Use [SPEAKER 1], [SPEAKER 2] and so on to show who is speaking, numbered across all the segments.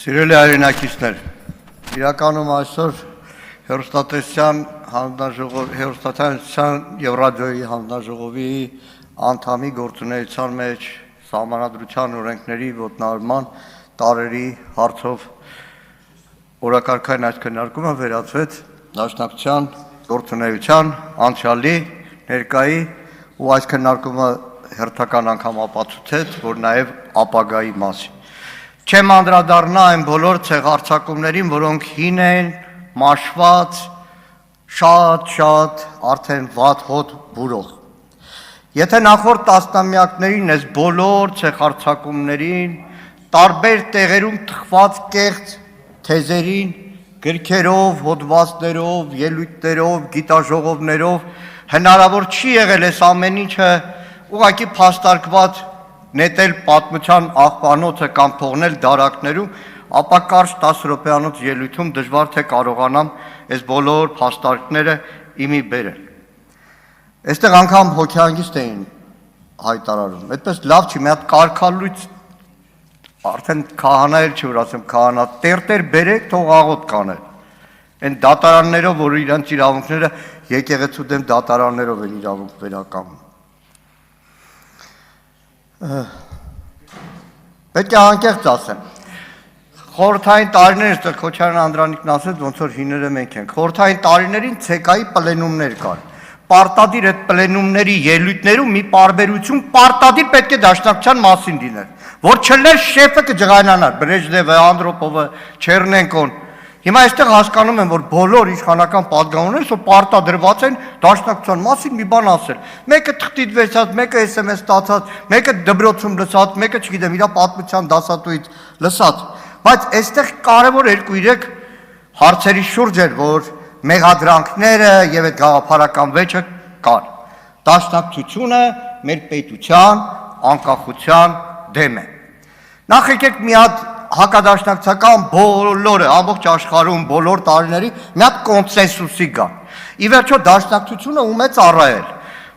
[SPEAKER 1] Սիրելի հայրենակիցներ, իրականում այսօր հեռուստատեսության և ռադիոյի հանձնաժողովի անդամի գործունեության մեջ սահմանադրության օրենքների ոտնահարման տարրերի հարցով օրակարգային այս քննարկումը վերածվեց դաշնակցության գործունեության անցյալի, ներկայի ու այս քննարկումը հերթական անգամ ապացուցեց, որ նաև ապագայի մասին։ Չեմ անդրադառնա այն բոլոր ցեղահարձակումներին, որոնք հին են, մաշված, շատ արդեն վատ հոտ բուրող։ Եթե նախորդ տասնամյակներին այս բոլոր ցեղահարձակումներին, տարբեր տեղերում թխված կեղծ թեզերին, գրքերով, հոդվածներով, ելույթներով, գիտաժողովներով հնարավոր չի եղել այս ամեն ինչը ուղղակի փաստարկված նետել պատմության աղբանոցը կամ թողնել դարակներում, ապա կարճ 10 րոպեանոց ելույթում դժվար թե կարողանամ այս բոլոր փաստարկները իմի բերել։ Այստեղ անգամ հոգեհանգիստ էին հայտարարում, այդպես լավ չի, մի հատ կարգալույց, արդեն քահանա էլ չի, որ ասեմ քահանա, տերտեր բերեք, թող աղոտ կանել։ Այն դատարաններով, որ իրանց իրավունքները եկեղեցու դեմ դատարաններով են իրավունք վերականգնում։ Պետք է անկեղծ ասեմ, խորհրդային տարիներին, այստեղ Քոչարյան Անդրանիկն ասեց, ոնց որ հիները մենք ենք, խորհրդային տարիներին ցեկայի պլենումներ կար, պարտադիր այդ պլենումների ելույթներում մի պարբերություն պարտադիր պետք է դաշնակցության մասին լիներ, որ չլեր շեֆը կջղայնանար, Բրեժնևը, Անդրոպովը, Չեռնենկոն, հիմա այստեղ հասկանում եմ, որ բոլոր իշխանական պատգամավորները որ պարտադրված են դաշնակցության մասին մի բան ասել։ Մեկը թղթից վերցած, մեկը SMS ստացած, մեկը դպրոցում լսած, մեկը չգիտեմ, իր պատմության դասատուից լսած։ Բայց այստեղ կարևոր 2-3 հարցերի շուրջ էր, որ մեղադրանքները եւ այդ գաղափարական վեճը կար։ Դաշնակցությունը մեր պետության անկախության դեմ է։ Նախ եկեք մի հատ հակադաշնակցական բոլորը, ամբողջ աշխարհում բոլոր տարիների մի հատ կոնսենսուսի գա։ Ի վերջո դաշնակցությունը ում է ծառայել։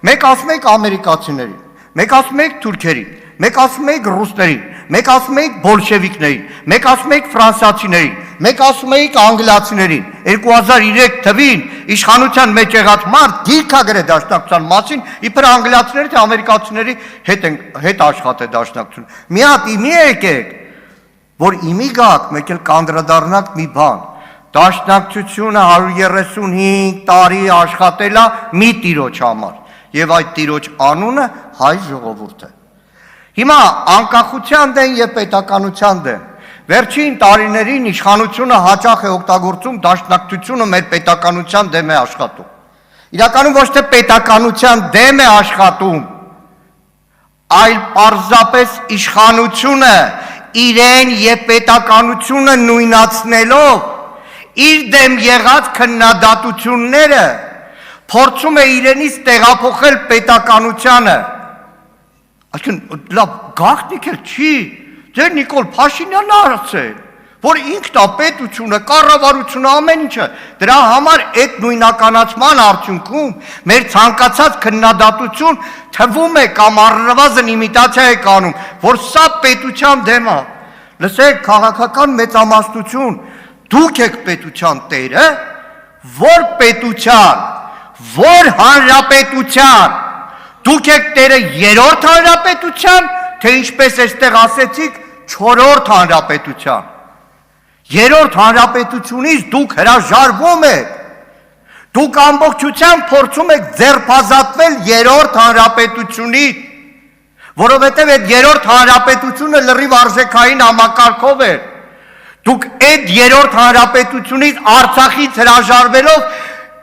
[SPEAKER 1] Մեկ ասում եք ամերիկացիներին, մեկ ասում եք թուրքերին, մեկ ասում եք ռուսներին, մեկ ասում եք բոլշևիկներին, մեկ ասում եք ֆրանսիացիներին, մեկ ասում եք անգլիացիներին։ 2003 թվին իշխանության մեջ եղած մարդ դիրքա գրե դաշնակցության մասին, իբր անգլիացիների թե ամերիկացիների հետ աշխատե դաշնակցություն։ Մի հատ իմի եկեք, որ իմի գաք, մեկ էլ կանդրադառնաք մի բան, դաշնակցությունը 135 տարի աշխատել է մի տիրոջ համար, եւ այդ տիրոջ անունը հայ ժողովուրդ է։ Հիմա անկախության դեմ եւ պետականության դեմ, վերջին տարիներին իշխանությունը հաճախ է օգտագործում դաշնակցությունը մեր պետականության դեմ է աշխատում։ Իրականում ոչ թե պետականության դեմ է աշխատում, այլ պարզապես իշխանությունը իրեն եւ պետականությունը նույնացնելով իր դեմ եղած քննադատությունները փորձում է իրենից տեղափոխել պետականությանը։ Այսինքն լավ գաղտնիք էլ չի, ձեր Նիկոլ Փաշինյանն ասել, որ ինքն է պետությունը, կառավարությունը, ամեն ինչը, դրա համար այդ նույնականացման արդյունքում մեր ցանկացած քննադատություն թվում է կամ առնվազն իմիտացիա է կանում, որ սա պետության դեմ է։ Լսեք, քաղաքական մեծամասնություն, դուք եք պետության տերը, որ պետության, որ հանրապետության, դուք եք տերը 3-րդ հանրապետության, թե ինչպես այստեղ ասեցիք, 4-րդ հանրապետության։ 3-րդ հանրապետությունից դուք հրաժարվում եք, դուք ամբողջությամբ փորձում եք ձերբազատվել 3-րդ հանրապետությունից, որովհետև այդ 3-րդ հանրապետությունը լրիվ արժեքային համակարգով է։ Դուք այդ 3-րդ հանրապետությունից Արցախից հրաժարվելով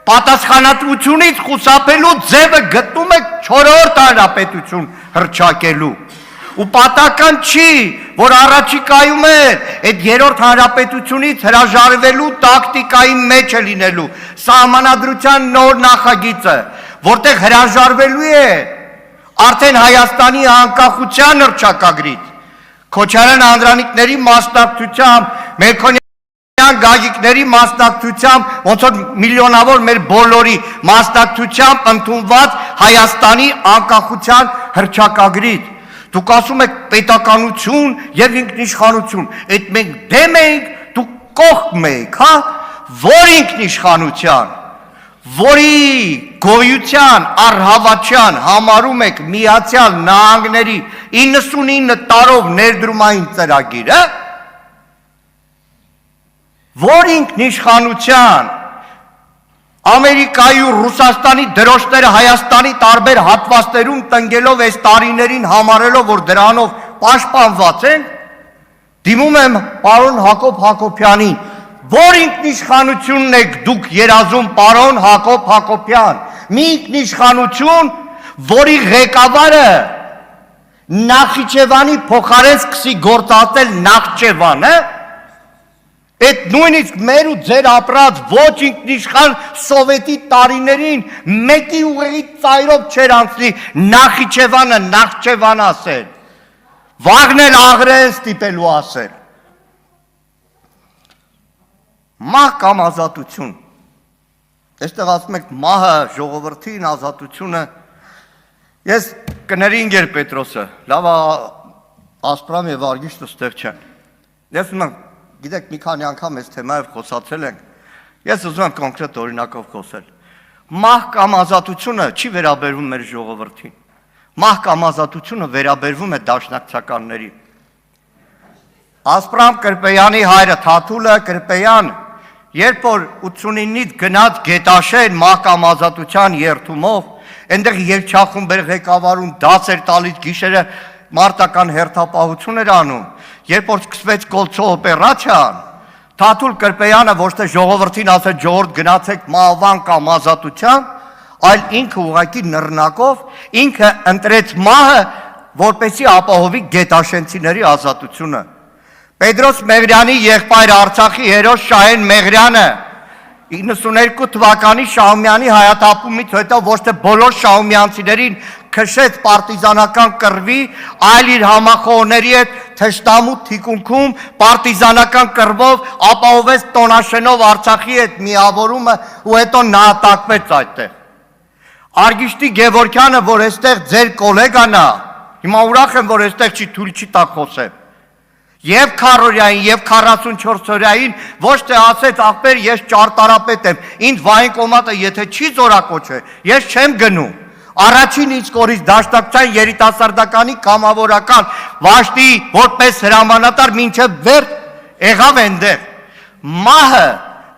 [SPEAKER 1] պատասխանատվությունից խուսափելու ձևը գտնում եք 4-րդ հանրապետություն հռչակելու։ Ու պատահական չի, որ առաջիկայում է այդ 3-րդ հանրապետությունից հրաժարվելու տակտիկայի մեջ է լինելու սահմանադրության նոր նախագիծը, որտեղ հրաժարվելու է արդեն Հայաստանի անկախության հռչակագրից, Քոչարյան Անդրանիկների մասնակցությամբ, Մելքոնյան Գագիկների մասնակցությամբ, ոնց որ միլիոնավոր մեր բոլորի մասնակցությամբ ընդունված Հայաստանի անկախության հռչակագրից։ Դուք ասում եք պետականություն եւ ինքնիշխանություն, այդ մենք դեմ ենք, դուք կողմ եք, հա, որ ինքնիշխանության, որի գոյության առհավատյան համարում եք Միացյալ Նահանգների 99 տարով ներդրումային ծրագիրը, որ ինքնիշխանության Ամերիկայի ու Ռուսաստանի դրոշները Հայաստանի տարբեր հատվածներում տնկելով այս տարիներին համարելով, որ դրանով պաշտպանված են, դիմում եմ պարոն Հակոբ Հակոբյանին, որ ինքնիշխանությունն եք դուք երազում պարոն Հակոբ Հակոբյան, մի ինքնիշխանություն, որի ղեկավարը Նախիջևանի փոխարեն սկսի գործածել Նախճեվանը, այդ նույնիսկ մեր ու ձեր ապրած ոչ ինքնիշխան սովետի տարիներին մեկի ուղեղի ծայրով չեր անցնի Նախիջևանը Նախճևան ասել, վաղն էլ աղրեն ստիպելու ասել։ Մահ կամ ազատություն, այստեղ ասում եք մահը, ժողովրդին, ազատությունը, ես կների Ինգեր Պետրոսը, լավ Ասպրամ և Արգիշտը ստեղ չեն, ես ուզում եմ, գիտեք մի քանի անգամ այս թեմայով խոսացել ենք, ես ուզում եմ կոնկրետ օրինակով խոսել, մահ կամ ազատությունը չի վերաբերվում մեր ժողովրդին, մահ կամ ազատությունը վերաբերվում է դաշնակցականներին, Ասպրամ Կրպեյանի հայրը Թաթուլը Կրպեյան, երբ որ 89-ից գնաց Գետաշեն մահ կամ ազատության երթումով, այնտեղ երգչախումբեր ղեկավարում, դաս էր տալիս գիշերը մարտական հերթապահություն էր անում, երբ որ սկսվեց Կոլցո օպերացիան, Թաթուլ Կրպեյանը ոչ թե ժողովրդին ասեց ժողովուրդ գնացեք մահվան կամ ազատության, այլ ինքը ուղղակի նռնակով, ինքը ընտրեց մահը, որպեսզի ապահովի գետաշենցիների ազատությունը։ Պետրոս Մեղրյանի եղբայր Արցախի հերոս Շահեն Մեղրյանը 92 թվականի Շահումյանի հայաթափումից հետո ոչ թե բոլոր շահումյանցիներին քշեց պարտիզանական կռվի, այլ իր համախոհների հետ թշնամու թիկունքում պարտիզանական կռվով ապահովեց Տոնաշենով Արցախի հետ միավորումը ու հետո նահատակվեց այդտեղ։ Արգիշտի Գևորգյանը, որ այստեղ ձեր գոլեգան է, հիմա ուրախ եմ, որ այստեղ չի թույլ չի տա խոսեմ։ Եվ քարորյային, եւ 44 օրյային ոչ թե ասեց ախպեր ես ճարտարապետ եմ, ինձ վային կոմատը եթե չի զորակոչը, ես չեմ գնում։ Առաջին իսկ օրից դաշնակցության երիտասարդականի կամավորական վաշտի որպես հրամանատար մինչև վերջ եղավ այնտեղ։ Մահը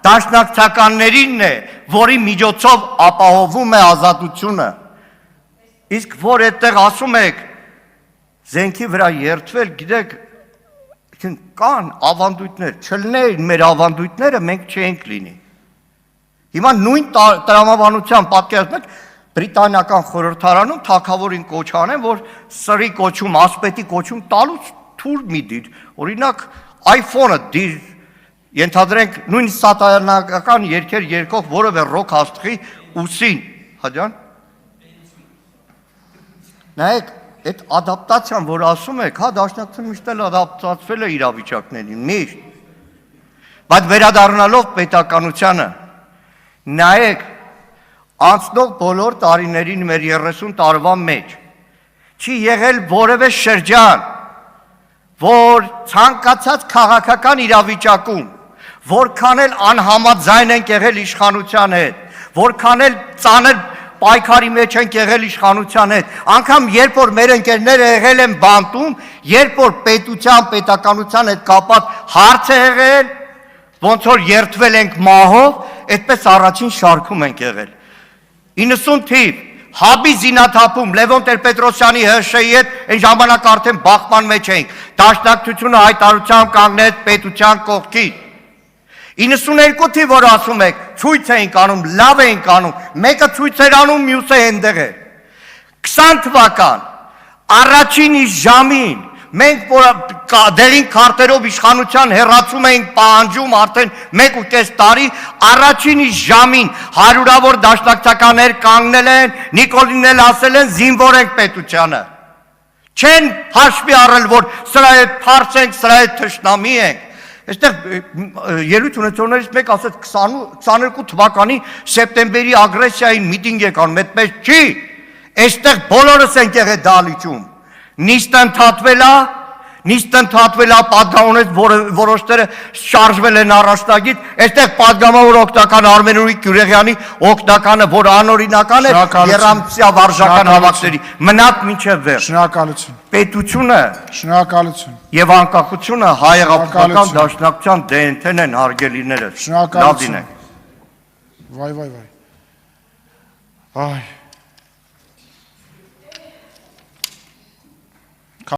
[SPEAKER 1] դաշնակցականներինն է, որի միջոցով ապահովում է ազատությունը։ Իսկ որ այդտեղ ասում եք զենքի վրա երթվել, գիտեք կան ավանդույթներ, չլներ մեր ավանդույթները մենք չենք լինի։ Հիմա նույն տրամաբանության պատկերացնեք բրիտանիական խորհրդարանում թագավորին կոչ անեն, որ սրի կոչում, ասպետի կոչում տալուց թուր մի դիր, օրինակ iPhone-ը դիր, ենթադրենք նույն սատանական երգեր երգող որևէ ռոք աստղի ուսին, հաջան։ Նայեք, այդ ադապտացիան, որ ասում եք, հա, դաշնակցությունը միշտ էլ ադապտացվել է իրավիճակներին, միշտ։ Բայց վերադառնալով պետականությանը, նայեք, անցնող բոլոր տարիներին մեր 30 տարվա մեջ չի եղել որևէ շրջան, որ ցանկացած քաղաքական իրավիճակում, որքան էլ անհամաձայն են եղել իշխանության հետ, որքան էլ ծանր պայքարի մեջ ենք եղել իշխանության հետ, անգամ երբ որ մեր ընկերները եղել են բանտում, երբ որ պետականության հետ կապած հարց է եղել, ոնց որ երթվել ենք մահով, այդպես առաջին շարքում ենք եղել։ 90 թիվ, Հաբի զինաթափում, Լևոն Տեր-Պետրոսյանի ՀՇ-ի հետ այն ժամանակ արդեն բախման մեջ էինք, դաշնակցությունը հայտարարությամբ կանգնեց պետության կողքին։ 92 թիվ, որ ասում եք, ցույց էինք անում, լավ էինք անում, մեկը ցույց էր անում, մյուսը այնտեղ էր։ 20 թվական, առաջին ժամին, մենք դեղին քարտերով իշխանության հեռացում էինք պահանջում արդեն 1.5 տարի, առաջին ժամին հարյուրավոր դաշնակցականներ կանգնել են, Նիկոլին էլ ասել են զինվոր ենք պետությանը։ Չեն հաշվի առել, որ սրա հետ փարց ենք, սրա հետ թշնամի ենք։ Այստեղ ելույթ ունեցողներից մեկ ասեց 22 թվականի սեպտեմբերի ագրեսիային միտինգ եք անում, այդպես չի, այստեղ բոլորս ենք եղել դահլիճում, Նիստ ընդհատվել է, պատգամավորից որոշները շարժվել են առաջնագիծ, այստեղ պատգամավոր օգնական Արմենուհի Գյուրեղյանի օգնականը, որ անօրինական է երամսյա վարժական հավաքների, մնաք մինչև վերջ։
[SPEAKER 2] Շնորհակալություն։
[SPEAKER 1] Պետությունը
[SPEAKER 2] Շնորհակալություն։
[SPEAKER 1] եւ անկախությունը հայեղափոխական դաշնակցության ԴՆԹ-ն են, հարգելիներս։ Լավ լինեք։
[SPEAKER 2] Վայ։ Այ